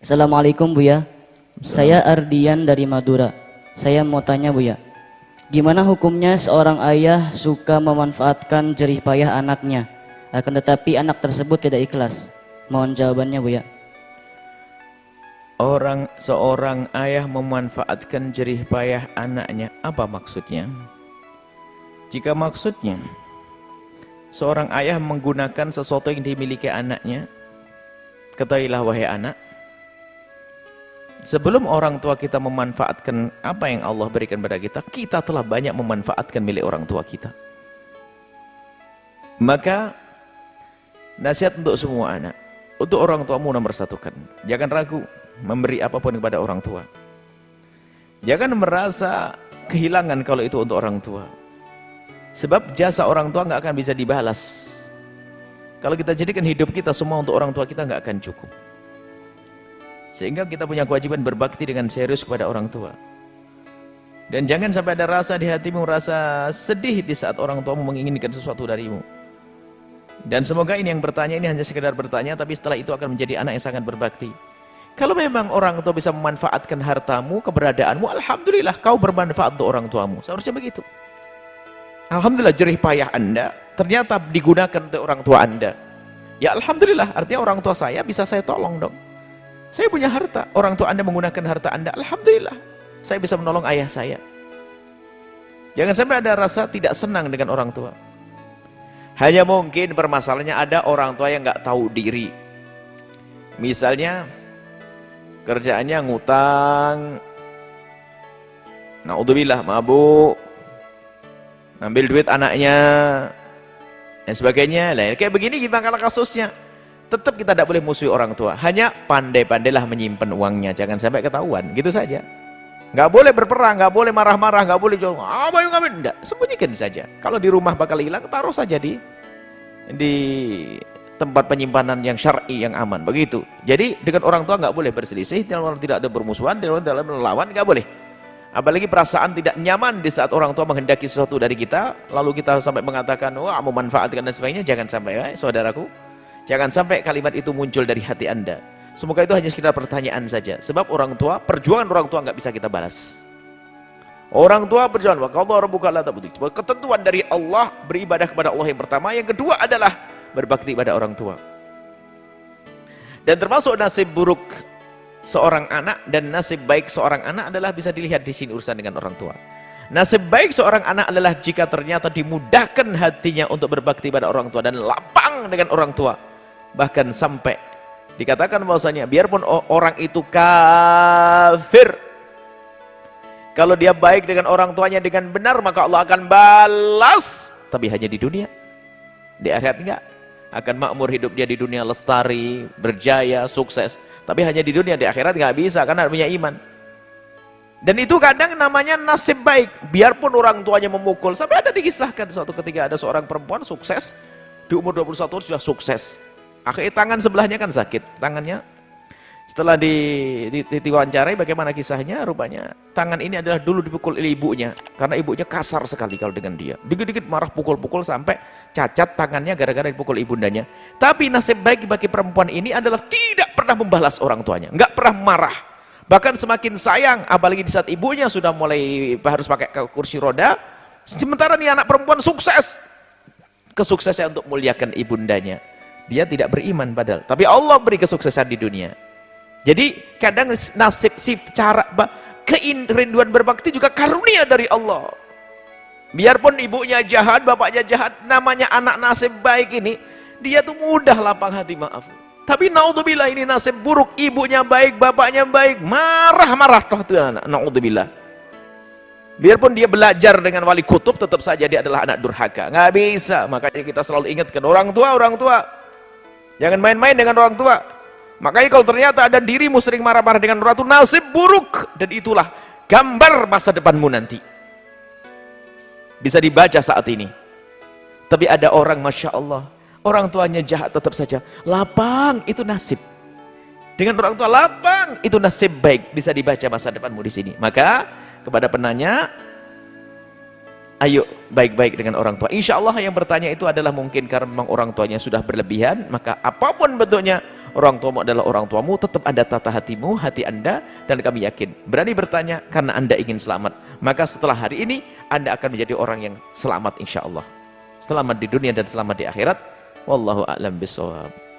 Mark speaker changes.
Speaker 1: Assalamualaikum Buya. Saya Ardian dari Madura. Saya mau tanya Buya, gimana hukumnya seorang ayah suka memanfaatkan jerih payah anaknya, akan tetapi anak tersebut tidak ikhlas? Mohon jawabannya Buya.
Speaker 2: Seorang ayah memanfaatkan jerih payah anaknya, apa maksudnya? Jika maksudnya seorang ayah menggunakan sesuatu yang dimiliki anaknya, ketahuilah wahai anak, sebelum orang tua kita memanfaatkan apa yang Allah berikan pada kita, kita telah banyak memanfaatkan milik orang tua kita. Maka nasihat untuk semua anak, untuk orang tuamu nomor satukan, jangan ragu memberi apapun kepada orang tua. Jangan merasa kehilangan kalau itu untuk orang tua. Sebab jasa orang tua nggak akan bisa dibalas. Kalau kita jadikan hidup kita semua untuk orang tua kita, nggak akan cukup. Sehingga kita punya kewajiban berbakti dengan serius kepada orang tua. Dan jangan sampai ada rasa di hatimu, rasa sedih di saat orang tuamu menginginkan sesuatu darimu. Dan semoga ini yang bertanya ini hanya sekedar bertanya, tapi setelah itu akan menjadi anak yang sangat berbakti. Kalau memang orang tua bisa memanfaatkan hartamu, keberadaanmu, alhamdulillah kau bermanfaat untuk orang tuamu. Seharusnya begitu. Alhamdulillah jerih payah Anda ternyata digunakan untuk orang tua Anda. Ya alhamdulillah, artinya orang tua saya bisa saya tolong dong. Saya punya harta, orang tua Anda menggunakan harta Anda, alhamdulillah saya bisa menolong ayah saya. Jangan sampai ada rasa tidak senang dengan orang tua. Hanya mungkin permasalahannya ada orang tua yang nggak tahu diri. Misalnya kerjaannya ngutang, naudzubillah, mabuk, ngambil duit anaknya dan sebagainya. Lah kayak begini gimana kasusnya? Tetap kita tidak boleh musuhi orang tua, hanya pandai-pandailah menyimpan uangnya, jangan sampai ketahuan, gitu saja. Nggak boleh berperang, nggak boleh marah-marah, nggak boleh jual, apa yang ngamen, enggak, sembunyikan saja. Kalau di rumah bakal hilang, taruh saja di tempat penyimpanan yang syar'i, yang aman, begitu. Jadi dengan orang tua nggak boleh berselisih, tidak ada bermusuhan, tidak ada melawan, nggak boleh. Apalagi perasaan tidak nyaman di saat orang tua menghendaki sesuatu dari kita, lalu kita sampai mengatakan, wah mau manfaatkan dan sebagainya, jangan sampai, saudaraku. Jangan sampai kalimat itu muncul dari hati Anda. Semoga itu hanya sekedar pertanyaan saja. Sebab orang tua, perjuangan orang tua nggak bisa kita balas. Orang tua berjuang, ketentuan dari Allah beribadah kepada Allah yang pertama, yang kedua adalah berbakti pada orang tua. Dan termasuk nasib buruk seorang anak dan nasib baik seorang anak adalah bisa dilihat di sini urusan dengan orang tua. Nasib baik seorang anak adalah jika ternyata dimudahkan hatinya untuk berbakti pada orang tua dan lapang dengan orang tua. Bahkan sampai dikatakan bahwasanya biarpun orang itu kafir, kalau dia baik dengan orang tuanya dengan benar, maka Allah akan balas, tapi hanya di dunia. Di akhirat enggak. Akan makmur hidup dia di dunia, lestari, berjaya, sukses, tapi hanya di dunia. Di akhirat enggak bisa karena punya iman. Dan itu kadang namanya nasib baik, biarpun orang tuanya memukul. Sampai ada dikisahkan suatu ketika ada seorang perempuan sukses, di umur 21 tahun sudah sukses. Akhirnya tangan sebelahnya kan sakit, tangannya. Setelah diwawancarai bagaimana kisahnya, rupanya tangan ini adalah dulu dipukul oleh ibunya, karena ibunya kasar sekali kalau dengan dia. Dikit-dikit marah, pukul-pukul sampai cacat tangannya gara-gara dipukul ibundanya. Tapi nasib baik bagi perempuan ini adalah tidak pernah membalas orang tuanya, nggak pernah marah. Bahkan semakin sayang, apalagi di saat ibunya sudah mulai harus pakai kursi roda, sementara nih anak perempuan sukses. Kesuksesan untuk muliakan ibundanya. Dia tidak beriman padahal, tapi Allah beri kesuksesan di dunia. Jadi kadang nasib cara kerinduan berbakti juga karunia dari Allah. Biarpun ibunya jahat, bapaknya jahat, namanya anak nasib baik ini, dia tuh mudah lapang hati maaf. Tapi naudzubillah ini nasib buruk, ibunya baik, bapaknya baik, marah-marah toh tuh anak, naudzubillah. Biarpun dia belajar dengan wali kutub, tetap saja dia adalah anak durhaka. Nggak bisa, makanya kita selalu ingatkan orang tua. Jangan main-main dengan orang tua. Makanya kalau ternyata ada dirimu sering marah-marah dengan orang tua, nasib buruk. Dan itulah gambar masa depanmu nanti. Bisa dibaca saat ini. Tapi ada orang, Masya Allah, orang tuanya jahat tetap saja. Lapang, itu nasib. Dengan orang tua lapang, itu nasib baik. Bisa dibaca masa depanmu di sini. Maka kepada penanya, ayo baik-baik dengan orang tua. Insya Allah yang bertanya itu adalah mungkin karena memang orang tuanya sudah berlebihan, maka apapun bentuknya orang tuamu adalah orang tuamu, tetap ada tata hatimu, hati Anda, dan kami yakin, berani bertanya karena Anda ingin selamat. Maka setelah hari ini, Anda akan menjadi orang yang selamat insya Allah. Selamat di dunia dan selamat di akhirat. Wallahu a'lam bishawab.